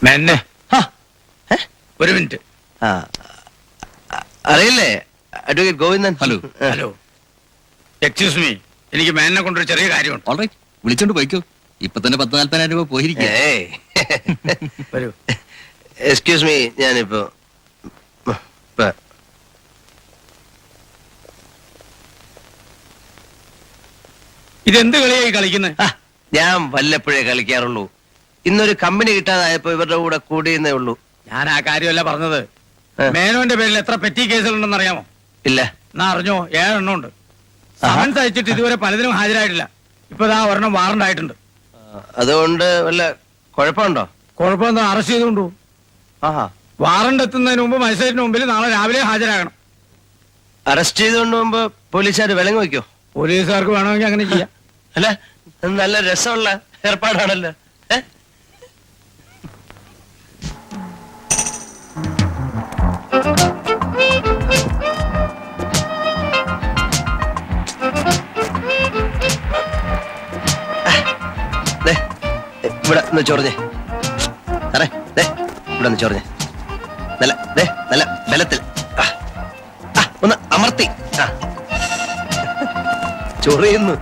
മെന്നെ ഒരു മിനിറ്റ്. അറിയില്ലേ advocate Govindan? Hello. Hello, excuse me, എനിക്ക് മേനെ കൊണ്ടൊരു ചെറിയ കാര്യമുണ്ട്. ഓൾറൈറ്റ്, വിളിച്ചോണ്ട് പോയിക്കോ. ഇപ്പൊ തന്നെ 10,000-40,000 രൂപ പോയിരിക്കും. വരൂ. എക്സ്ക്യൂസ് മീ, ഞാനിപ്പോ ഇതെന്ത് കളിയായി കളിക്കുന്നത്? ഞാൻ വല്ലപ്പോഴേ കളിക്കാറുള്ളൂ. ഇന്നൊരു കമ്പനി കിട്ടാതായപ്പോ ഇവരുടെ കൂടെ കൂടിയെന്നേ ഉള്ളൂ. ഞാൻ ആ കാര്യമല്ല പറഞ്ഞത്. മേനോന്റെ പേരിൽ എത്ര പെറ്റി കേസുകളുണ്ടെന്ന് അറിയാമോ? ഇല്ല. എന്നാ അറിഞ്ഞോ? 7 എണ്ണം ഉണ്ട്. സമൻസ് അയച്ചിട്ട് ഇതുവരെ പലതിനും ഹാജരായിട്ടില്ല. ഇപ്പൊ ദാ ഒരെണ്ണം വാറണ്ട് ആയിട്ടുണ്ട്. അതുകൊണ്ട് വല്ല കുഴപ്പമുണ്ടോ? കുഴപ്പമെന്താ? അറസ്റ്റ് ചെയ്തുകൊണ്ടു. വാറണ്ട് എത്തുന്നതിന് മുമ്പ് മജിസ്ട്രേറ്റിന് മുമ്പിൽ നാളെ രാവിലെ ഹാജരാകണം. അറസ്റ്റ് ചെയ്തുകൊണ്ട് മുമ്പ് പോലീസുകാർ വിലങ്ങ് വയ്ക്കോ? പോലീസുകാർക്ക് വേണമെങ്കിൽ അങ്ങനെ ചെയ്യാം. അല്ല, നല്ല രസമുള്ള ഏർപ്പാടാണല്ലോ. ഇവിടെ ഒന്ന് ചൊറിഞ്ഞേ സാറേ, ഇവിടെ ഒന്ന് ചൊറിഞ്ഞേ. നല്ല ബലത്തിൽ ഒന്ന് അമർത്തി. ചൊറിയുന്നു.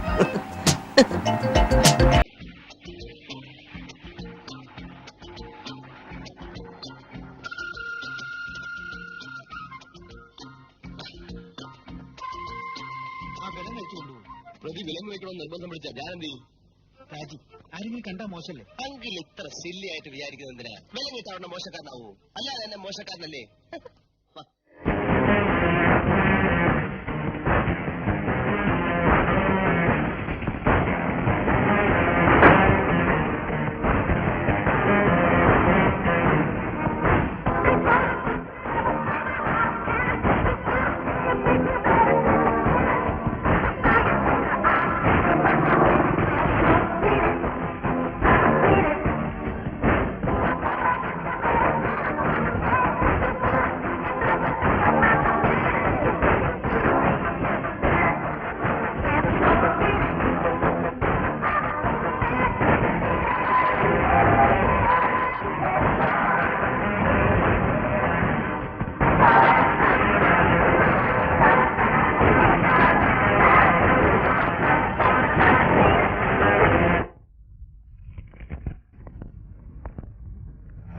പ്രതി വിലങ്ങ് വെക്കണമെന്ന് നിർബന്ധം പിടിച്ച ഞാനെന്ത് ചെയ്യും? രാജി, ആരെങ്കിലും കണ്ടാ മോശമല്ലേ? അങ്കിൽ ഇത്ര സില്ലി ആയിട്ട് വിചാരിക്കുന്നത് എന്തിനാ? വിലങ്ങിട്ട് അവിടെ മോശക്കാരനാവൂ? അല്ലാതെ എന്നെ മോശക്കാരനല്ലേ?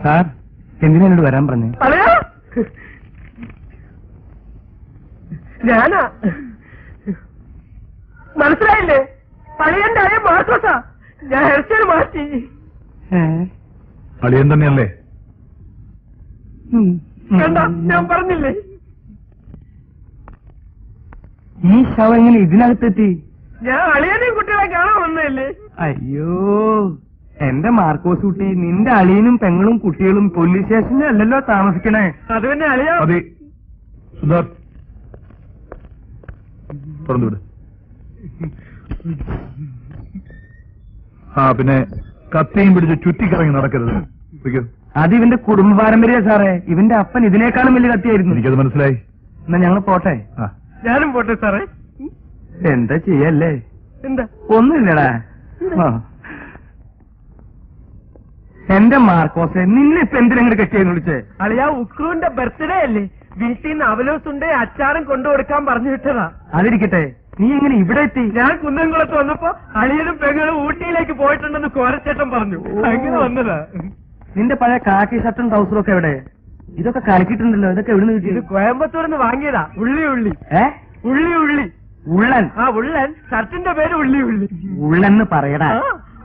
സാർ, എന്തിനാ എന്നോട് വരാൻ പറഞ്ഞു? ഞാനാ, മനസ്സിലായില്ലേ? പളിയന്റെ അളിയ മാർക്കോസാ. ഞാൻ ഹെയർസ്റ്റൈൽ മാറ്റി. അളിയൻ തന്നെയല്ലേ? കണ്ട, ഞാൻ പറഞ്ഞില്ലേ? ഈ ശവം എങ്ങനെ ഇതിനകത്തെത്തി? ഞാൻ അളിയനെയും കുട്ടികളെ കാണാൻ വന്നതല്ലേ. അയ്യോ, എന്റെ മാർക്കോസ് കുട്ടി, നിന്റെ അളിയനും പെങ്ങളും കുട്ടികളും പോലീസ് സ്റ്റേഷനിലല്ലല്ലോ താമസിക്കണേ. അത് തന്നെ അളിയാ. അതെ. സുധാർത്ത്, തുറന്നുവിട്. പിന്നെ കത്തിയും പിടിച്ച് ചുറ്റിക്കറങ്ങി നടക്കരുത്. അത് ഇവന്റെ കുടുംബ പാരമ്പര്യ സാറേ. ഇവന്റെ അപ്പൻ ഇതിനേക്കാളും വലിയ കത്തിയായിരുന്നു. എനിക്കത് മനസ്സിലായി. എന്നാ ഞങ്ങൾ പോട്ടെ. ഞാനും പോട്ടെ സാറേ. എന്താ ചെയ്യല്ലേ? എന്താ? ഒന്നുമില്ലടാ. എന്റെ മാർക്കോസെ, നിന്നെ ഇപ്പൊ എന്തിനെങ്ങനെ കെട്ടിയെന്ന് വിളിച്ചേ? അളിയാ, ഉക്രൂന്റെ ബർത്ത്ഡേ അല്ലേ? വീട്ടിൽ നിന്ന് അവലോസുണ്ട് അച്ചാറും കൊണ്ടുകൊടുക്കാൻ പറഞ്ഞു വിട്ടതാ. അതിരിക്കട്ടെ, നീ എങ്ങനെ ഇവിടെ എത്തി? ഞാൻ കുന്നംകുളത്ത് വന്നപ്പോ അളിയനും പെങ്ങളും ഊട്ടിയിലേക്ക് പോയിട്ടുണ്ടെന്ന് കോരച്ചേട്ടൻ പറഞ്ഞു. അങ്ങനെ വന്നതാ. നിന്റെ പഴയ കാക്കി ഷർട്ടും ട്രൗസറും ഒക്കെ എവിടെ? ഇതൊക്കെ കലക്കിയിട്ടുണ്ടല്ലോ. ഇതൊക്കെ എവിടെ നിന്ന് ഇത് കിട്ടി? കോയമ്പത്തൂർന്ന് വാങ്ങിയതാ. ഉള്ളി ഉള്ളൻ. ആ ഉള്ളൻ. ഷർട്ടിന്റെ പേര് ഉള്ളി. ഉള്ളെന്ന് പറയടാ.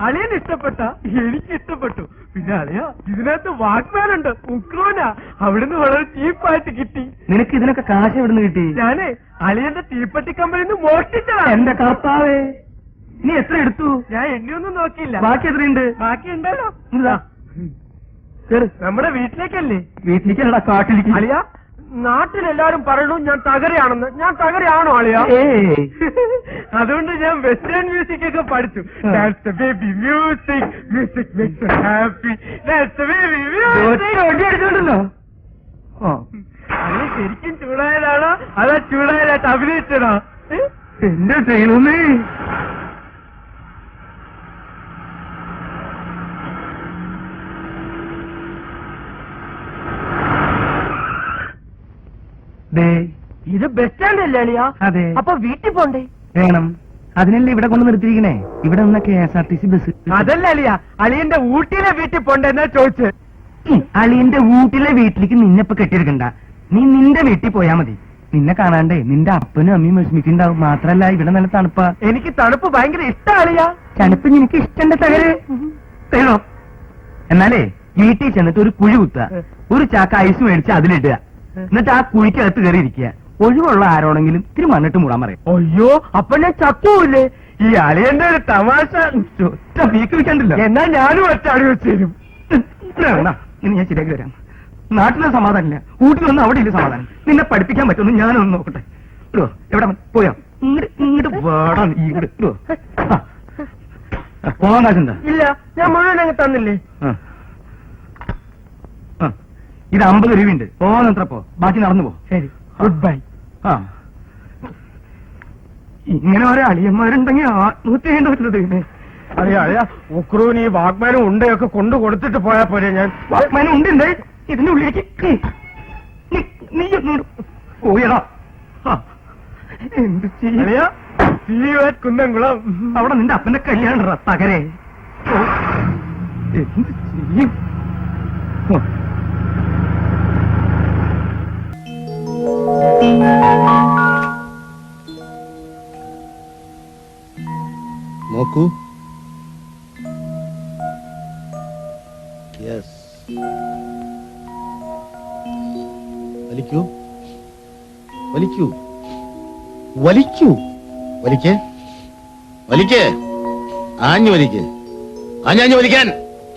അളിയന് ഇഷ്ടപ്പെട്ട, എനിക്ക് ഇഷ്ടപ്പെട്ടു. പിന്നെ അളിയ, ഇതിനകത്ത് വാക്മാൻ ഉണ്ട്, ഉക്രോനാ. അവിടുന്ന് വളരെ ചീപ്പായിട്ട് കിട്ടി. നിനക്ക് ഇതിനൊക്കെ കാശ് എവിടുന്ന് കിട്ടി? ഞാനേ അളിയന്റെ തീപ്പെട്ടി കമ്പനിന്ന് മോഷ്ടിച്ചതാ. എന്റെ കർത്താവേ, നീ എത്ര എടുത്തു? ഞാൻ എന്നെയൊന്നും നോക്കിയില്ല. ബാക്കി എത്രയുണ്ട്? ബാക്കി ഉണ്ടല്ലോ. കേറ്. നമ്മുടെ വീട്ടിലേക്കല്ലേ? വീട്ടിലേക്കല്ലടാ, കാട്ടിലേക്ക്. അളിയ, നാട്ടിലെല്ലാരും പറയണു ഞാൻ തകരയാണെന്ന്. ഞാൻ തകരയാണോ അളിയ? അതുകൊണ്ട് ഞാൻ വെസ്റ്റേൺ മ്യൂസിക് ഒക്കെ പഠിച്ചു. That's the baby music. Music makes you happy. That's the baby music. അടിച്ചോണ്ടല്ലോ. അളിയ ശരിക്കും ചൂടായതാണോ അതാ ചൂടായതായിട്ട് അഭിനയിച്ചതാ? എന്റെ ദൈവമേ, ബസ് സ്റ്റാൻഡ് അല്ലേ അളിയ? അതെ. അപ്പൊ വീട്ടിൽ പോണ്ടേ? വേണം. അതിനല്ലേ ഇവിടെ കൊണ്ട് നിർത്തിയിരിക്കണേ. ഇവിടെ നിന്ന KSRTC ബസ്. അതല്ല അളിയ, അളിയന്റെ ഊട്ടിയിലെ വീട്ടിൽ പോണ്ടെന്നാ ചോദിച്ചത്. അളിയന്റെ വീട്ടിലെ വീട്ടിലേക്ക് നിന്നെ ഇപ്പൊ കെട്ടിയെടുക്കണ്ട. നീ നിന്റെ വീട്ടിൽ പോയാ മതി. നിന്നെ കാണാണ്ടേ നിന്റെ അപ്പനും അമ്മയും വിഷമിക്കുണ്ടാവും. മാത്രല്ല ഇവിടെ നല്ല തണുപ്പാ. എനിക്ക് തണുപ്പ് ഭയങ്കര ഇഷ്ടം അളിയ. തണുപ്പ് എനിക്ക് ഇഷ്ടണ്ട തകര് തേണോ. എന്നാലേ വീട്ടിൽ ചെന്നിട്ട് ഒരു കുഴി കുത്തുക, ഒരു ചാക്ക ഐസ് മേടിച്ച് അതിലിടുക. എന്നിട്ട് ആ കുഴിക്കകത്ത് കയറി ഇരിക്കുക. ഒഴിവുള്ള ആരോടെങ്കിലും ഇത്തിരി മണ്ണിട്ട് മൂടാൻ പറയും. അയ്യോ, അപ്പൊ ഞാൻ ചക്കൂല്ലേ? ഈ അളിയന്റെ ഒരു തമാശ വീക്ക് വെക്കണ്ടല്ലോ. എന്നാ ഞാനും ഒറ്റ അടി വെച്ച് തരും. ഇനി ഞാൻ ശരിയാക്കി വരാം. നാട്ടിലെ സമാധാനമില്ല, ഊട്ടി വന്ന് അവിടെ ഇല്ല സമാധാനം. നിന്നെ പഠിപ്പിക്കാൻ പറ്റുമെന്ന് ഞാനൊന്ന് നോക്കട്ടെ. ഇടോ എവിടെ പോയാ ഇങ്ങോട്ട് വേടാ നീ ഇങ്ങോട്ട് ഇടോ. പോകാൻ കാശുണ്ടാ? ഇല്ല, ഞാൻ മുഴുവൻ അങ്ങ് തന്നില്ലേ. ഇത് 50 രൂപയുണ്ട്. പോകാനത്ര പോ, ബാക്കി നടന്നു പോ. ശരി, ഗുഡ് ബൈ. ഇങ്ങനെ ഓരോ അളിയന്മാരുണ്ടെങ്കിൽ ആത്മഹത്യ ചെയ്യേണ്ടി വരുന്നത്. അളിയ അളിയ, ഉക്രൂന് ഈ വാഗ്മാനും ഉണ്ടയൊക്കെ കൊണ്ടു കൊടുത്തിട്ട് പോയാ പോരെ? ഞാൻ വാഗ്മാനം ഉണ്ട് ഇതിന്റെ ഉള്ളിലേക്ക് നീ പോയടാ. എന്ത് അളിയ, see you at കുന്നംകുളം. അവിടെ നിന്റെ അപ്പന്റെ കല്യാണം തകരെ. എന്ത് ചെയ്യും? നോക്കൂ. യെസ്, വലിക്കൂ വലിക്കൂ വലിക്കൂ വലിക്കേ വലിക്കേ ആഞ്ഞു വലിക്കേ ആഞ്ഞാഞ്ഞു വലിക്കാൻ.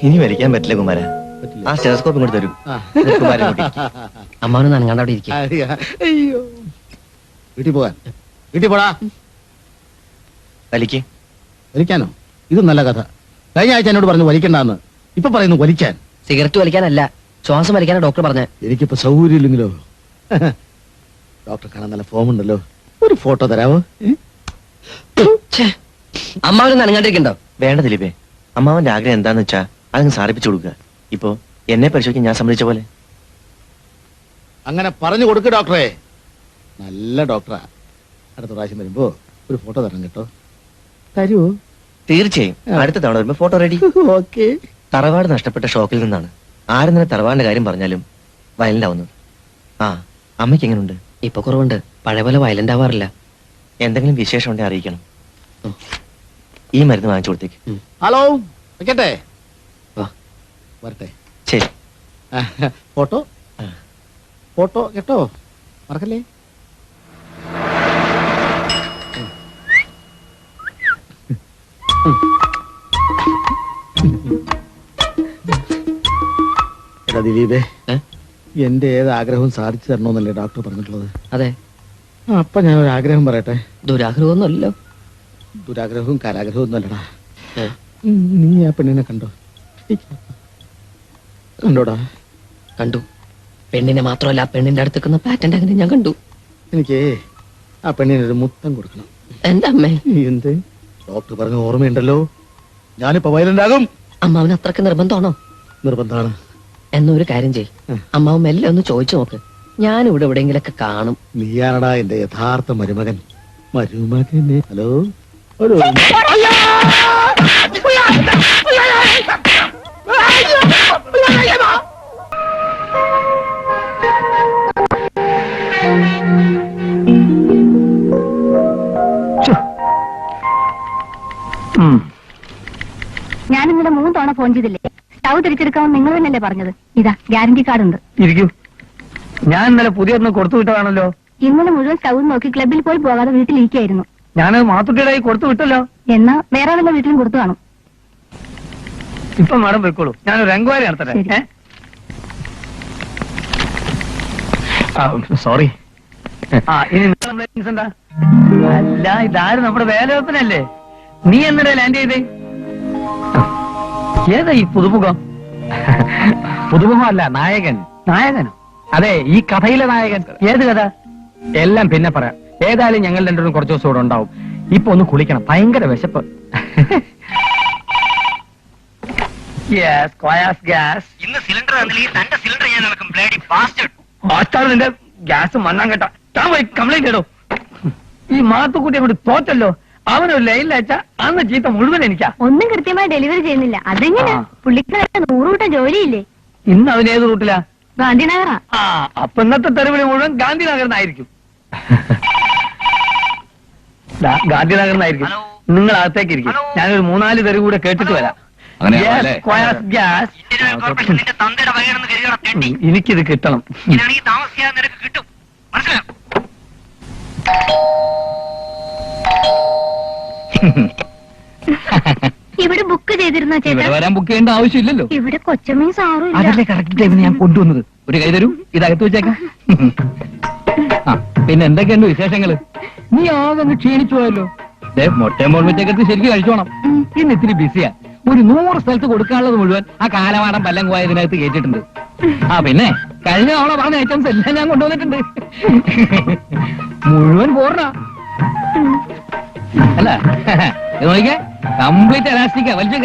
ഇനി വലിക്കാൻ പറ്റില്ല കുമാര. ആ സ്റ്റെതസ്കോപ്പ് ഇങ്ങോട്ട് തരൂ. അമ്മാവന് നനങ്ങാണ്ട് അവിടെ ഇരിക്കും. അയ്യോ, വീട്ടിൽ പോകാൻ. വീട്ടിൽ പോടാ. വലിക്ക്. വലിക്കാനോ? ഇത് നല്ല കഥ. കഴിഞ്ഞ ആഴ്ച എന്നോട് പറഞ്ഞു വലിക്കണ്ടെന്ന്. ഇപ്പൊ പറയുന്നു വലിക്കാൻ. സിഗരറ്റ് വലിക്കാനല്ല, ശ്വാസം വലിക്കാനാ ഡോക്ടർ പറഞ്ഞ. എനിക്കിപ്പോ സൗകര്യമില്ലെങ്കിലോ? ഡോക്ടർ കാണാൻ നല്ല ഫോം ഉണ്ടല്ലോ, ഒരു ഫോട്ടോ തരാമോ? അമ്മാവന് നനങ്ങാണ്ടിരിക്കണ്ടോ? വേണ്ട ദിലീപേ, അമ്മാവന്റെ ആഗ്രഹം എന്താന്ന് വെച്ചാ അതങ്ങ് സാധിപ്പിച്ചു കൊടുക്കുക. ഇപ്പൊ എന്നെ പരിശോധിക്കാൻ ഞാൻ സമ്മതിച്ച പോലെ. അങ്ങനെ പറഞ്ഞു കൊടുക്ക് ഡോക്ടറെ. നല്ല ഡോക്ടറാ. അടുത്ത പ്രാവശ്യം വരുമ്പോ ഒരു ഫോട്ടോ തരണം കേട്ടോ. തരുവോ? തീർച്ചയായും. അടുത്ത തവണ വരുമ്പോ ഫോട്ടോ റെഡി. ഓക്കെ. തറവാട് നഷ്ടപ്പെട്ട ഷോക്കിൽ നിന്നാണ് ആരും തന്നെ തറവാടിന്റെ കാര്യം പറഞ്ഞാലും വയലന്റ് ആവുന്നത്. ആ, അമ്മയ്ക്ക് എങ്ങനെയുണ്ട്? ഇപ്പൊ കുറവുണ്ട്, പഴയ പോലെ വയലന്റ് ആവാറില്ല. എന്തെങ്കിലും വിശേഷം ഉണ്ടെങ്കിൽ അറിയിക്കണം. ഈ മരുന്ന് വാങ്ങിച്ചു കൊടുത്തേക്ക്. ഹലോ, വെക്കട്ടെ? വാ. വരട്ടെ. ശരി. ഫോട്ടോ ഫോട്ടോ കേട്ടോ, മറക്കല്ലേ. എടാ ദിലീപേ, എന്റെ ഏത് ആഗ്രഹവും സാധിച്ചു തരണോന്നല്ലേ ഡോക്ടർ പറഞ്ഞിട്ടുള്ളത്? അതെ. അപ്പൊ ഞാൻ ഒരു ആഗ്രഹം പറയട്ടെ. ദുരാഗ്രഹമൊന്നുമല്ലോ. ദുരാഗ്രഹവും കാരാഗ്രഹവും ഒന്നും അല്ലടാ. നീ ആ പെണ്ണിനെ കണ്ടോ? കണ്ടോടാ? കണ്ടു. പെണ്ണിനെ മാത്രമല്ല, പെണ്ണിന്റെ അടുത്തേക്കുന്ന പാറ്റന്റ് അങ്ങനെ ഞാൻ കണ്ടു. എനിക്ക് ആ പെണ്ണിന് ഒരു മുത്തം കൊടുക്കണം. എന്റെ അമ്മേ. എന്ത്? ഡോക്ടർ പറഞ്ഞ ഓർമ്മയുണ്ടല്ലോ, ഞാനിപ്പോ വയലന്റ് ആകും. അമ്മാവന് അത്രക്ക് നിർബന്ധമാണോ? നിർബന്ധമാണ്. എന്നൊരു കാര്യം ചെയ്, അമ്മാവും മെല്ലെ ഒന്ന് ചോദിച്ചു നോക്ക്. ഞാനിവിടെ എവിടെയെങ്കിലൊക്കെ കാണും. നീയാണടാ എന്റെ യഥാർത്ഥ മരുമകൻ. മരുമകനെ. ഹലോ, ഒരു ഞാൻ ഇന്നലെ 3 തവണ ഫോൺ ചെയ്തില്ലേ? സ്റ്റൗ തിരിച്ചെടുക്കാമെന്ന് നിങ്ങൾ തന്നെയല്ലേ പറഞ്ഞത്? ഇതാ ഗ്യാരണ്ടി കാർഡ് ഉണ്ട്. ഇരിക്കൂ. ഞാൻ ഇന്നലെ പുതിയൊന്ന് കൊടുത്തു വിട്ടതാണല്ലോ. ഇന്നലെ മുഴുവൻ സ്റ്റൗ നോക്കി ക്ലബിൽ പോയി പോകാതെ വീട്ടിലിരിക്കായിരുന്നു. ഞാനത് മാത്തുട്ടിയുടെ കൈ കൊടുത്തു വിട്ടല്ലോ. എന്നാ വേറെ വല്ല വീട്ടിലും കൊടുത്തു കാണും. ഇപ്പൊ മാഡം പോയിക്കോളൂ, ഞാനൊരു എൻക്വയറി നടത്തട്ടെ. സോറി. ഇനി എന്താ? അല്ല, ഇതാരും നമ്മുടെ വേലവെപ്പനല്ലേ? നീ എന്നിടെ ലാൻഡ് ചെയ്തേ? ഏതാ ഈ പുതുമുഖം? പുതുമുഖമല്ല, നായകൻ. നായകനോ? അതെ, ഈ കഥയിലെ നായകൻ. ഏത് കഥ? എല്ലാം പിന്നെ പറയാം. ഏതായാലും ഞങ്ങൾ രണ്ടുപേരും കുറച്ച് ദിവസം ഇവിടെ ഉണ്ടാവും. ഇപ്പൊ ഒന്ന് കുളിക്കണം, ഭയങ്കര വിശപ്പ്. ഇന്ന് സിലിണ്ടർ തന്റെ സിലിണ്ടർ ഞാൻ നടക്കും. നിന്റെ ഗ്യാസ് മണ്ണാൻ കേട്ട താൻ പോയി കംപ്ലൈന്റ് ഇടോ. ഈ മാത്തുക്കുട്ടി അങ്ങോട്ട് തോറ്റല്ലോ. അവനൊരു ലൈനിൽ അയച്ച അന്ന് ചീത്ത മുഴുവൻ എനിക്കാ. ഒന്നും കൃത്യമായി ഡെലിവറി ചെയ്യുന്നില്ല. അതെങ്ങനെ? ആ. പുള്ളിക്കാരുടെ 100 കൂട്ടം ജോലിയില്ലേ? ഇന്ന് അവൻ ഏത് റൂട്ടിലാ? ഗാന്ധിനഗറാ. ആ, അപ്പൊ ഇന്നത്തെ തെരുവിളി മുഴുവൻ ഗാന്ധിനഗറിനായിരിക്കും. ഗാന്ധിനഗറിനായിരിക്കും. നിങ്ങൾ അകത്തേക്ക് ഇരിക്കും. ഞാനൊരു 3-4 തെരുവ് കൂടെ കേട്ടിട്ട് വരാം. അങ്ങനെ Yes, ആവാല്ലേ? square gas. എനിക്കിത് കിട്ടണം. ഇവിടെ ബുക്ക് ചെയ്തിരുന്നോ ഇവിടെ ചേട്ടാ? വരാൻ ബുക്ക് ചെയ്യേണ്ട ആവശ്യമില്ലല്ലോ. ഇവിടെ കൊച്ചമ്മയും സാറും ഇല്ല. അതല്ലേ കറക്റ്റ് ടൈമിന് ഞാൻ കൊണ്ടുവന്നത്. ഒരു കൈ തരൂ, ഇതകത്ത് വെച്ചേക്കാം. ആ, പിന്നെ എന്തൊക്കെയുണ്ട് വിശേഷങ്ങള്? നീ ആകെ അങ്ങ് ക്ഷീണിച്ചു പോയല്ലോ. മുട്ടയും മോൾമറ്റേക്കത്ത് ശരിക്കും കഴിച്ചോണം. ഇന്ന് ഇത്തിരി ബിസിയാ. ഒരു 100 സ്ഥലത്ത് കൊടുക്കാനുള്ളത് മുഴുവൻ ആ കാലമാടം പല്ലം പോയ ഇതിനകത്ത് കേട്ടിട്ടുണ്ട്. ആ, പിന്നെ കഴിഞ്ഞ തവണ പറഞ്ഞ ഐറ്റംസ് എല്ലാം ഞാൻ കൊണ്ടുവന്നിട്ടുണ്ട്. മുഴുവൻ പോർണ അല്ല. ഇത് നോക്കിക്കേ, കംപ്ലീറ്റ് എലാസ്റ്റിക്കാ. വലിച്ചു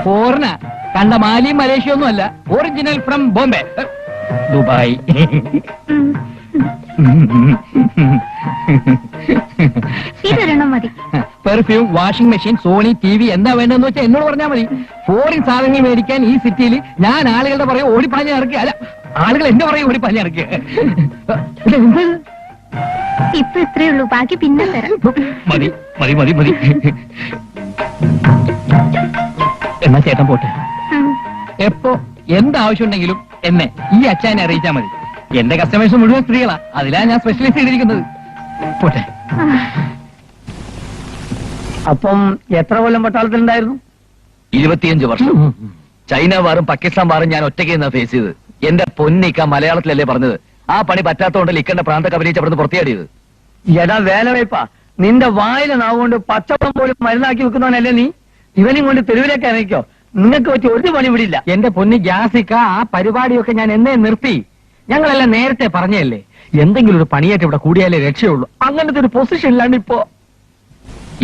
ഫോറിന കണ്ട മാലിയും മലേഷ്യ ഒന്നും അല്ല. Original from Bombay, Dubai. ഇതൊരെണ്ണം മതി. Perfume, washing machine, Sony, TV എന്താ വേണ്ടെന്ന് വെച്ചാൽ എന്നോട് പറഞ്ഞാൽ മതി. ഫോറിൻ സാധനങ്ങൾ മേടിക്കാൻ ഈ സിറ്റിയിൽ ഞാൻ ആളുകളുടെ പറയും ഓടിപ്പാഞ്ഞ് ഇറക്കി. അല്ല, ആളുകൾ എന്റെ പറയും ഓടിപ്പാഞ്ഞ് ഇറക്കി. ഇപ്പൊ ഇത്രേ ഉള്ളൂ, ബാക്കി പിന്നെ തരാം. മതി മതി മതി മതി. എന്നാ ചേട്ടൻ പോട്ടെ. എപ്പോ എന്താവശ്യം ഉണ്ടെങ്കിലും എന്നെ ഈ അച്ഛനെ അറിയിച്ചാൽ മതി. എന്റെ കസ്റ്റമേഴ്സ് മുഴുവൻ സ്ത്രീകളാ. അതിലാ ഞാൻ സ്പെഷ്യലൈസ് ചെയ്തിരിക്കുന്നത്. പോട്ടെ. അപ്പം എത്ര കൊല്ലം പട്ടാളത്തിലുണ്ടായിരുന്നു? 25 വർഷം. ചൈന വാറും പാകിസ്ഥാൻ വാറും ഞാൻ ഒറ്റയ്ക്ക് നിന്നാ ഫേസ് ചെയ്ത്. എന്റെ പൊന്നിക്ക മലയാളത്തിലല്ലേ പറഞ്ഞത്. ആ പണി പറ്റാത്തോണ്ടല്ലേ ഇക്കന്റെ പ്രാന്തക്ക് അഭിനയിച്ച് അവിടുന്ന് പുറത്തിയാടിയത്. എടാ വേലവയ്പാ, നിന്റെ വായിലെ നാവുകൊണ്ട് പച്ചവെള്ളം പോലും മരുന്നാക്കി വെക്കുന്നവനല്ലേ നീ? ഇവനും കൊണ്ട് തെരുവിലേക്ക് ഇറങ്ങിക്കോ. നിങ്ങൾക്ക് പറ്റി ഒരു പണി വിടില്ല. എന്റെ പൊന്നി ഗ്യാസിക്ക, ആ പരിപാടിയൊക്കെ ഞാൻ എന്നേ നിർത്തി. ഞങ്ങളെല്ലാം നേരത്തെ പറഞ്ഞല്ലേ, എന്തെങ്കിലും ഒരു പണിയായിട്ട് ഇവിടെ കൂടിയാലേ രക്ഷയുള്ളൂ. അങ്ങനത്തെ ഒരു പൊസിഷൻ ഇല്ലാണ്ട് ഇപ്പോ.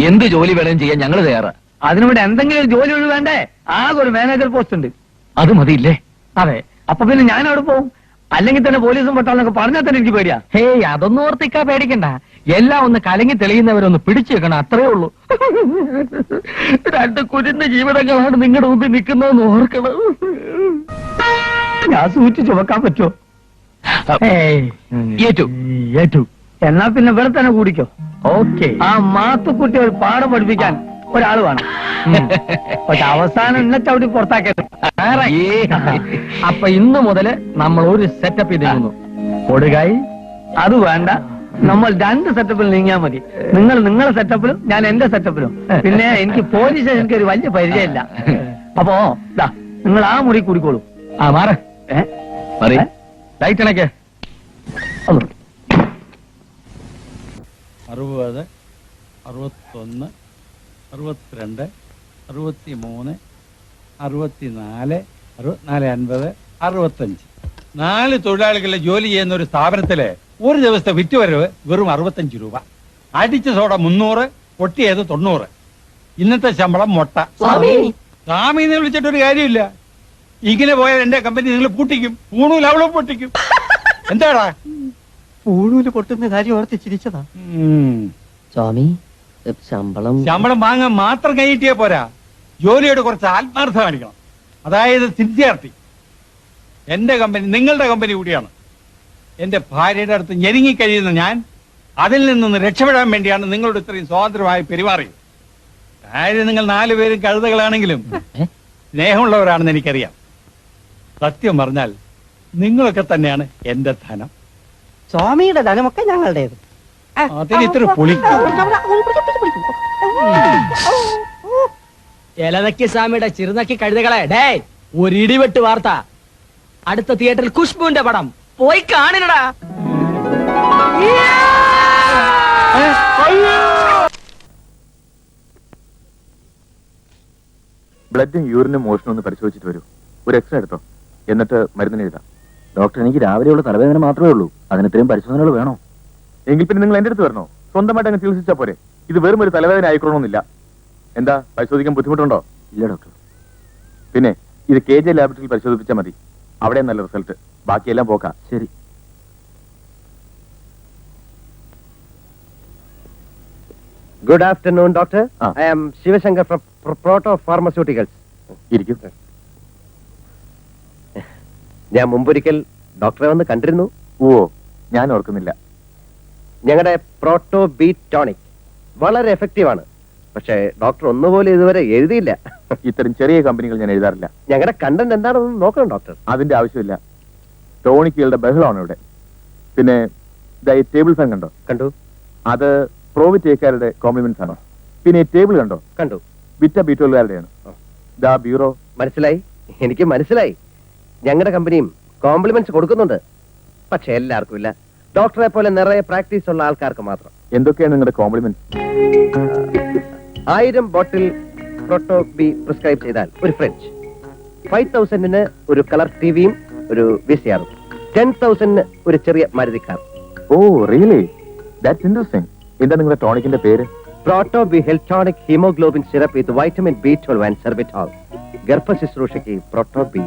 എന്ത് ജോലി വേണമെങ്കിലും ചെയ്യാൻ ഞങ്ങൾ തയ്യാറാ. അതിനിവിടെ എന്തെങ്കിലും ഒരു ജോലി ഒഴിവ് വേണ്ടേ? ആകെ ഒരു മാനേജർ പോസ്റ്റ് ഉണ്ട്. അത് മതിയില്ലേ? അതെ, അപ്പൊ പിന്നെ ഞാൻ അവിടെ പോകും. അല്ലെങ്കിൽ തന്നെ പോലീസും പട്ടാളൊക്കെ പറഞ്ഞാൽ തന്നെ എനിക്ക് പേടിയാ. ഹേയ്, അതൊന്നും ഓർത്തിക്കാ പേടിക്കണ്ട. എല്ലാം ഒന്ന് കലങ്ങി തെളിയുന്നവരൊന്ന് പിടിച്ചു വെക്കണം, അത്രേ ഉള്ളൂ. 2 കുരുന്ന ജീവിതങ്ങളാണ് നിങ്ങളുടെ മുമ്പിൽ നിൽക്കുന്നതെന്ന് ഓർക്കണം. ഞാൻ സൂചിച്ച് ചുമക്കാൻ പറ്റുമോ? ഏറ്റു. എന്നാ പിന്നെ ഇവിടെ തന്നെ കൂടിക്കോ. ഓക്കെ. ആ മാത്തുക്കുട്ടി ഒരു പാഠം പഠിപ്പിക്കാൻ ഒരാൾ വേണം. പക്ഷെ അവസാനം എന്നെ ചവിട്ടി പുറത്താക്കരുത്. അപ്പൊ ഇന്ന് മുതല് നമ്മൾ ഒരു സെറ്റപ്പ് ചെയ്തിരുന്നു. കൊടുകായി അത് വേണ്ട. നമ്മൾ 2 സെറ്റപ്പിൽ നീങ്ങിയാൽ മതി. നിങ്ങൾ നിങ്ങളുടെ സെറ്റപ്പിലും ഞാൻ എന്റെ സെറ്റപ്പിലും. പിന്നെ എനിക്ക് പോലീസ് സ്റ്റേഷനിക്ക് ഒരു വലിയ പരിചയമില്ല. അപ്പോ നിങ്ങൾ ആ മുറി കൂടിക്കോളൂ. ആ മാറ ലൈറ്റ് അണക്കെ. 60, 61, 62, 63, 64, 64, 50, 65. 4 തൊഴിലാളികളെ ജോലി ചെയ്യുന്ന ഒരു സ്ഥാപനത്തില് ഒരു ദിവസത്തെ വിറ്റുവരവ് വെറും 65 രൂപ. അടിച്ച സോഡ 300, പൊട്ടിയത് 90. ഇന്നത്തെ ശമ്പളം മൊട്ട. സ്വാമിന്ന് വിളിച്ചിട്ടൊരു കാര്യമില്ല. ഇങ്ങനെ പോയാൽ എന്റെ കമ്പനി നിങ്ങൾ പൂട്ടിക്കും. പൂണൂൽ അവളെ പൊട്ടിക്കും. എന്താടാ പൂണൂല് പൊട്ടുന്ന കാര്യം ഓർത്ത് ചിരിച്ചതാ. സ്വാമി, ശമ്പളം വാങ്ങാൻ മാത്രം കൈയിട്ടിയാ പോരാ. ജോലിയോട് കുറച്ച് ആത്മാർത്ഥം കാണിക്കണം. അതായത് സിദ്ധാർത്ഥി. എന്റെ കമ്പനി നിങ്ങളുടെ കമ്പനി കൂടിയാണ്. എന്റെ ഭാര്യയുടെ അടുത്ത് ഞെരുങ്ങി കഴിയുന്ന ഞാൻ അതിൽ നിന്ന് രക്ഷപ്പെടാൻ വേണ്ടിയാണ് നിങ്ങളോട് ഇത്രയും സ്വാതന്ത്ര്യമായി പെരുമാറിയത്. കാര്യം നിങ്ങൾ 4 പേരും കഴുതകളാണെങ്കിലും സ്നേഹമുള്ളവരാണെന്ന് എനിക്കറിയാം. സത്യം പറഞ്ഞാൽ നിങ്ങളൊക്കെ തന്നെയാണ് എന്റെ ധനം. സ്വാമിയുടെ ധനമൊക്കെ ഞങ്ങളുടേത്. അതിന് ഇത്ര പൊളിക്കും. ഇലനക്കി സ്വാമിയുടെ ചിറുനക്കി കഴുതകളെ ഡേ ഒരു ഇടിവെട്ട് വാർത്ത. അടുത്ത തിയേറ്ററിൽ ഖുഷ്ബുവിന്റെ പടം പോയി കാണിനടാ. ബ്ലഡും യൂറിനും മോഷനും ഒന്ന് പരിശോധിച്ചിട്ട് വരൂ. ഒരു എക്സ്റേ എടുത്തോ, എന്നിട്ട് മരുന്നിന് എഴുതാം. ഡോക്ടർ, എനിക്ക് രാവിലെയുള്ള തലവേദന മാത്രമേ ഉള്ളൂ. അതിന് ഇത്രയും പരിശോധനകൾ വേണോ? എങ്കിൽ പിന്നെ നിങ്ങൾ എന്റെ അടുത്ത് വരണോ? സ്വന്തമായിട്ട് അങ്ങ് ചികിത്സിച്ചാ പോരെ. ഇത് വെറും ഒരു തലവേദന ആയിക്കൊള്ളണമെന്നില്ല. എന്താ, പരിശോധിക്കാൻ ബുദ്ധിമുട്ടുണ്ടോ? ഇല്ല ഡോക്ടർ. പിന്നെ ഇത് KJ ലാബറട്ടറിയിൽ പരിശോധിപ്പിച്ചാൽ മതി. അവിടെ നല്ല റിസൾട്ട്, ബാക്കിയെല്ലാം പോക്കാം. ശരി. Good afternoon doctor. ആ. I am Shivshankar from Proto pharmaceuticals. ഇരിക്കും. ഞാൻ മുമ്പൊരിക്കൽ ഡോക്ടറെ വന്ന് കണ്ടിരുന്നു. ഓ, ഞാൻ ഓർക്കുന്നില്ല. ഞങ്ങളുടെ പ്രോട്ടോ ബീറ്റ് ടോണിക് വളരെ എഫക്റ്റീവ് ആണ്. പക്ഷേ ഡോക്ടർ ഒന്നുപോലെ ഇതുവരെ എഴുതിയില്ല. ഇത്തരം ചെറിയ കമ്പനികൾ ഞാൻ എഴുതാറില്ല. ഞങ്ങളുടെ കണ്ടന്റ് എന്താണെന്ന് നോക്കണം ഡോക്ടർ. അതിന്റെ ആവശ്യമില്ല. ടോണിക്കുകളുടെ ബഹളമാണ് ഇവിടെ. പിന്നെ ഈ ടേബിൾ ഫാൻ കണ്ടോ? കണ്ടു. അത് പ്രോവിറ്റേക്കാരുടെ കോംപ്ലിമെന്റ്സ് ആണോ? പിന്നെ ഈ ടേബിൾ കണ്ടോ? കണ്ടു. വിറ്റ ബീറ്റോളുകാരുടെയാണ്. ദാ ബ്യൂറോ. മനസ്സിലായി, എനിക്ക് മനസ്സിലായി. ഞങ്ങളുടെ കമ്പനിയും കോംപ്ലിമെന്റ്സ് കൊടുക്കുന്നുണ്ട്. പക്ഷെ എല്ലാവർക്കും ഇല്ല. ഡോക്ടറെ പോലെ നിറയെ പ്രാക്ടീസ് ഉള്ള ആൾക്കാർക്ക് മാത്രം. എന്തൊക്കെയാണ് നിങ്ങളുടെ compliments? 1000 bottle Proto B prescribe ചെയ്താൽ ഒരു ഫ്രിഡ്ജ്, 5000 ഒരു കളർ ടിവിയും ഒരു VCR, 10,000 ഒരു ചെറിയ Maruti car. Oh really, that's interesting. എന്താ നിങ്ങളുടെ ടോണിക്കിന്റെ പേര്? Proto B Heltonic haemoglobin syrup with vitamin B12 and sorbitol. ഗർഭ ശുശ്രൂഷയ്ക്ക് പ്രോട്ടോ ബി.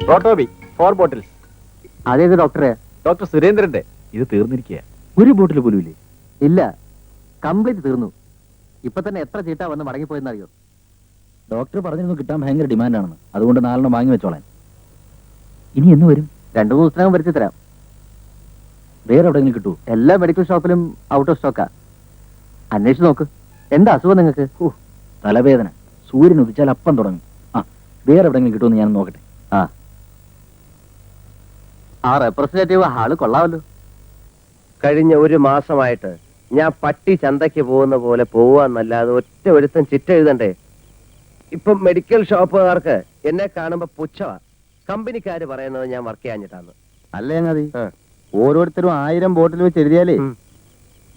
പ്രോട്ടോബി 4 ബോട്ടിൽസ്. അതേത് ഡോക്ടറെ? ഡോക്ടർ സുരേന്ദ്രന്റെ. ഇത് തീർന്നിരിക്കുക. ഒരു ബോട്ടിൽ പോലും ഇല്ലേ? ഇല്ല, കംപ്ലീറ്റ് തീർന്നു. ഇപ്പൊ തന്നെ എത്ര ചീട്ടാ വന്ന് മടങ്ങിപ്പോയെന്നറിയോ? ഡോക്ടർ പറഞ്ഞിരുന്നു കിട്ടാൻ ഭയങ്കര ഡിമാൻഡാണെന്ന്. അതുകൊണ്ട് 4 വാങ്ങി വെച്ചോളാൻ. ഇനി എന്ന് വരും? 2-3 ദിവസത്തിനകം വരുത്തി തരാം. വേറെ എവിടെയെങ്കിലും കിട്ടൂ? എല്ലാ മെഡിക്കൽ ഷോപ്പിലും ഔട്ട് ഓഫ് സ്റ്റോക്കാ. അന്വേഷിച്ച് നോക്ക്. എന്താ അസുഖം നിങ്ങൾക്ക്? തലവേദന. സൂര്യൻ ഉദിച്ചാൽ അപ്പം തുടങ്ങും. വേറെ എവിടെയെങ്കിലും കിട്ടുമെന്ന് ഞാൻ നോക്കട്ടെ. ആ റെപ്രസെന്റേറ്റീവ് ആള് കൊള്ളാമല്ലോ. കഴിഞ്ഞ 1 മാസമായിട്ട് ഞാൻ പട്ടി ചന്തയ്ക്ക് പോകുന്ന പോലെ പോവാന്നല്ലാതെ ഒറ്റ ഒരുത്തൻ ചിറ്റ എഴുതണ്ടേ. ഇപ്പം മെഡിക്കൽ ഷോപ്പുകാർക്ക് എന്നെ കാണുമ്പോ പുച്ഛമാ. കമ്പനിക്കാര് പറയുന്നത് ഞാൻ വർക്ക് ചെയ്യാഞ്ഞിട്ടാന്ന്. അല്ലേ ചങ്ങാതി, ഓരോരുത്തരും 1000 ബോട്ടിൽ വെച്ച് എഴുതിയാലേ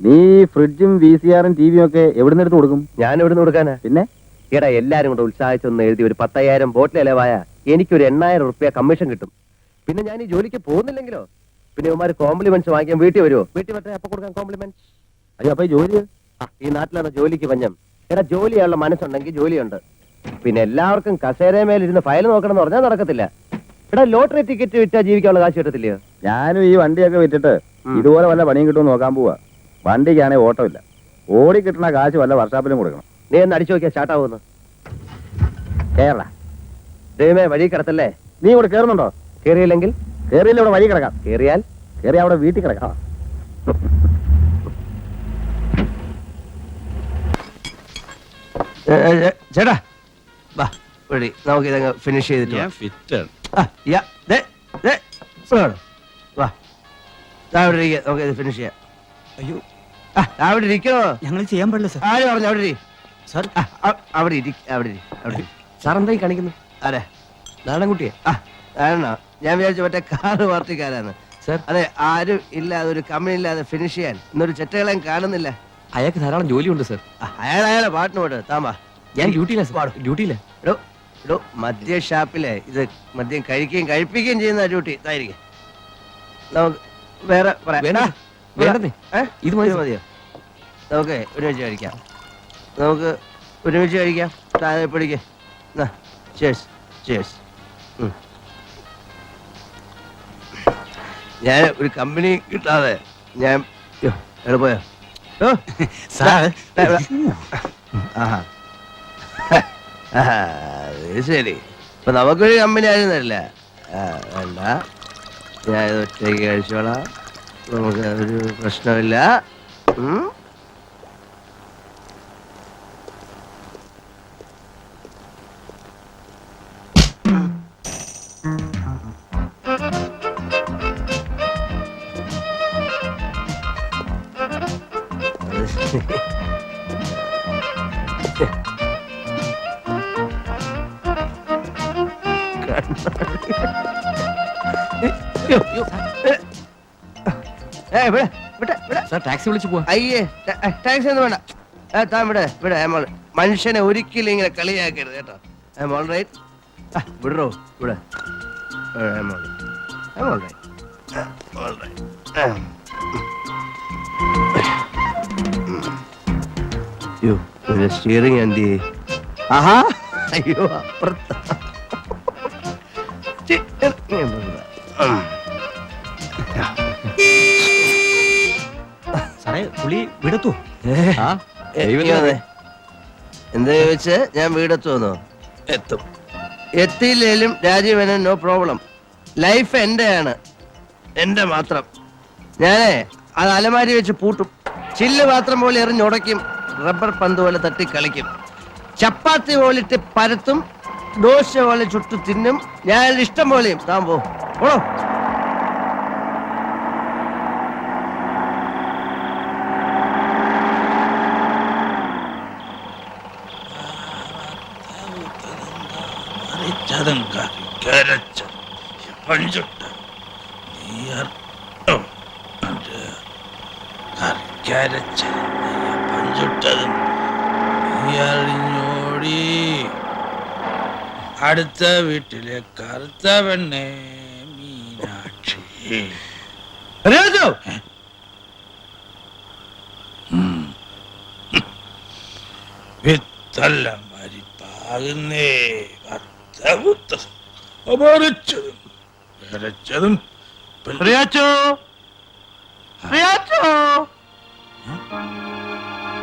നീ ഫ്രിഡ്ജും VCR-ഉം TV-യും ഒക്കെ എവിടെ നിന്ന് എടുത്ത് കൊടുക്കും? ഞാൻ എവിടെ നിന്ന് കൊടുക്കാനാ? പിന്നെ എടാ, എല്ലാരും കൂടെ ഉത്സാഹിച്ചൊന്ന് എഴുതി ഒരു 10,000 ബോട്ടിൽ ഇലവായ എനിക്കൊരു 8,000 റുപ്യ കമ്മീഷൻ കിട്ടും. പിന്നെ ഞാൻ ഈ ജോലിക്ക് പോകുന്നില്ലെങ്കിലോ? പിന്നെ ഇവന്മാര് കോംപ്ലിമെന്റ്സ് വാങ്ങിക്കാൻ വീട്ടിൽ വരുമോ? വീട്ടിൽ പറ്റേ അപ്പൊ കൊടുക്കാൻ കോംപ്ലിമെന്റ്സ്. അയ്യോ, അപ്പൊ ഈ ജോലി ഈ നാട്ടിലാണ് ജോലിക്ക് പഞ്ഞം. എടാ, ജോലിയുള്ള മനസ്സുണ്ടെങ്കിൽ ജോലിയുണ്ട്. പിന്നെ എല്ലാവർക്കും കസേരമേലിരുന്ന് ഫയൽ നോക്കണം എന്ന് പറഞ്ഞാൽ നടക്കത്തില്ല. എടാ, ലോട്ടറി ടിക്കറ്റ് വിറ്റാ ജീവിക്കാനുള്ള കാശ് കിട്ടത്തില്ലയോ? ഞാനും ഈ വണ്ടിയൊക്കെ വിറ്റിട്ട് ഇതുപോലെ വല്ല പണിയും കിട്ടുമെന്ന് നോക്കാൻ പോവാ. വണ്ടിക്കാണെങ്കിൽ ഓട്ടമില്ല. ഓടി കിട്ടുന്ന കാശ് വല്ല വർഷാപ്പിലും കൊടുക്കണം. നീ ഒന്ന് അടിച്ചു നോക്കിയാ സ്റ്റാർട്ടാവുന്നു. കേരള ദൈവമേ, വഴി കിടത്തല്ലേ. നീ ഇവിടെ കയറുന്നുണ്ടോ? കേറിയില്ലെങ്കിൽ? കേറിയില്ല, ഇവിടെ വഴി കിടക്കാം. കേറിയാൽ? കേറി അവിടെ വീട്ടിൽ കിടക്കാം. ചേട്ടാ വാ, നമുക്ക് ഇതങ്ങ് ഫിനിഷ് ചെയ്തിട്ട് വാ. അവിടെ ഇരിക്കുക, നമുക്ക് ഇത് ഫിനിഷ് ചെയ്യാം. അയ്യോ, അവിടെ ഇരിക്കണോ? ഞങ്ങൾ ചെയ്യാൻ പാടില്ല സാർ. ആര് പറഞ്ഞു? അവിടെ ഇരി. സാർ അവിടെ ഇരി, അവിടെ ഇരി, അവിടെ ഇരി. സാർ എന്തായി കാണിക്കുന്നു? ആരെ? നാടൻകുട്ടിയെ? ആണോ? ഞാൻ വിചാരിച്ചു മറ്റേ കാറ് പാർട്ടിക്കാരാണ്. സാർ, അതെ, ആരും ഇല്ലാതെ ഒരു കമ്പനി ഇല്ലാതെ ഫിനിഷ് ചെയ്യാൻ ഇന്നൊരു ചെറ്റകളെയും കാണുന്നില്ല. അയാൾക്ക് ധാരാളം ജോലിയുണ്ട് സാർ. അയാളെ പാട്ടിന് പോട്ട് താമാ. ഞാൻ ഡ്യൂട്ടിയില്ല സാർ, ഡ്യൂട്ടിയില്ല. എടോ, മദ്യ ഷാപ്പിലെ ഇത് മദ്യം കഴിക്കുകയും കഴിപ്പിക്കുകയും ചെയ്യുന്ന ഡ്യൂട്ടി ഇതായിരിക്കും. നമുക്ക് വേറെ പറയാം. വേണ്ടേ, ഇത് മതിയോ? നമുക്ക് ഒരുമിച്ച് കഴിക്കാം. നമുക്ക് ഒരുമിച്ച് കഴിക്കാം. താഴെ പിടിക്കേ. Cheers, cheers. ഞാൻ ഒരു കമ്പനി കിട്ടാതെ ഞാൻ എളുപ്പയോ സാർ? ശരി. അപ്പൊ നമുക്കൊരു കമ്പനി ആയിരുന്നല്ല. വേണ്ട, ഞാൻ ഇത് ഒറ്റയ്ക്ക് കഴിച്ചോളാം. നമുക്ക് ഒരു പ്രശ്നമില്ല. സാർ ടാക്സി വിളിച്ചു പോവാ. അയ്യേ, ടാക്സി ഒന്നും വേണ്ട. താൻ ഇവിടെ ഇവിടെ മനുഷ്യനെ ഒരിക്കലും ഇങ്ങനെ കളിയാക്കരുത് കേട്ടോ. വിടറോ ഇവിടെ. സ്റ്റിയറിംഗ് എന്തി ആഹാ അയ്യോ അപ്പുറത്ത് സാറേ പുള്ളി വിടത്തു എന്താ ചോദിച്ച് ഞാൻ വീടെത്തുമെന്നോ എത്തും. എത്തിയില്ലേലും രാജീവന് നോ പ്രോബ്ലം. ലൈഫ് എന്റെയാണ്, എന്റെ മാത്രം. ഞാനേ അത് അലമാരി വെച്ച് പൂട്ടും, ചില്ല് പാത്രം പോലെ എറിഞ്ഞുടയ്ക്കും, റബ്ബർ പന്ത് പോലെ തട്ടി കളിക്കും, ചപ്പാത്തി പോലിട്ട് പരത്തും, ദോശ പോലെ ചുട്ടു തിന്നും. ഞാൻ ഇഷ്ടം പോലെയും. താൻ പോണോ? അടുത്ത വീട്ടിലെ കറുത്ത പെണ്ണെ മീനാക്ഷി. വിത്തല്ല മരിപ്പാകുന്നേ അപരിച്ചതും വരച്ചതും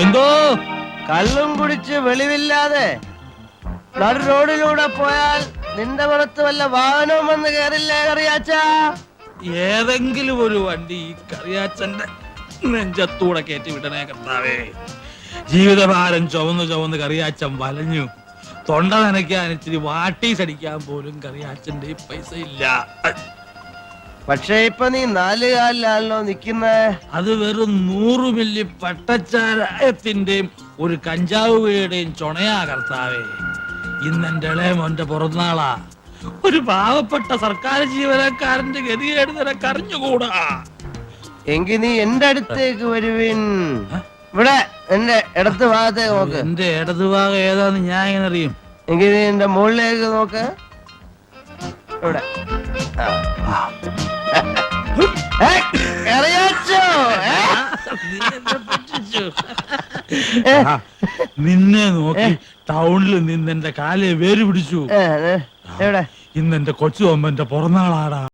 എന്തോ കള്ളും കുടിച്ച് വെളിവില്ലാതെ നടു റോഡിലൂടെ പോയാൽ നിന്റെ പുറത്ത് വല്ല വാഹനവും വന്ന് കയറില്ലേ കറിയാച്ച? ഏതെങ്കിലും ഒരു വണ്ടി ഈ കറിയാച്ചന്റെ നെഞ്ചത്തൂടെ കയറ്റി വിടണേ കർത്താവേ. ജീവിതഭാരം ചുവന്ന് കറിയാച്ചൻ വലഞ്ഞു. തൊണ്ട നനയ്ക്കാൻ ഇച്ചിരി വാട്ടീസ് അടിക്കാൻ പോലും കറിയാച്ചന്റെ പൈസ ഇല്ല. പക്ഷെ ഇപ്പൊ നീ 4 കാലിലാണല്ലോ നിക്കുന്നേ. അത് വെറും 100 മില്ലി പട്ടച്ചാരത്തിന്റെയും ഒരു കഞ്ചാവ് വീടേയും ചുണയാ കർത്താവേ. ഇന്നെന്റെ ഇളയമോന്റെ പിറന്നാളാ. ഒരു പാവപ്പെട്ട സർക്കാർ ജീവനക്കാരന്റെ ഗതികേട് നിനക്ക് അറിഞ്ഞുകൂടാ. എങ്കി നീ എന്റെ അടുത്തേക്ക് വരുവിൻ. ഇവിടെ എന്റെ ഇടത്ത് ഭാഗത്തേക്ക് നോക്ക്. എന്റെ ഇടതുഭാഗം ഏതാന്ന് ഞാൻ എങ്ങനെ അറിയും? എങ്കി നീ എന്റെ മുകളിലേക്ക് നോക്ക്. ഇവിടെ നിന്നെ നോക്കി ടൗണിൽ നിന്ന് എന്റെ കാലെ വേര് പിടിച്ചു. എവിടെ? ഇന്നെന്റെ കൊച്ചു അമ്മന്റെ പിറന്നാളാടാ.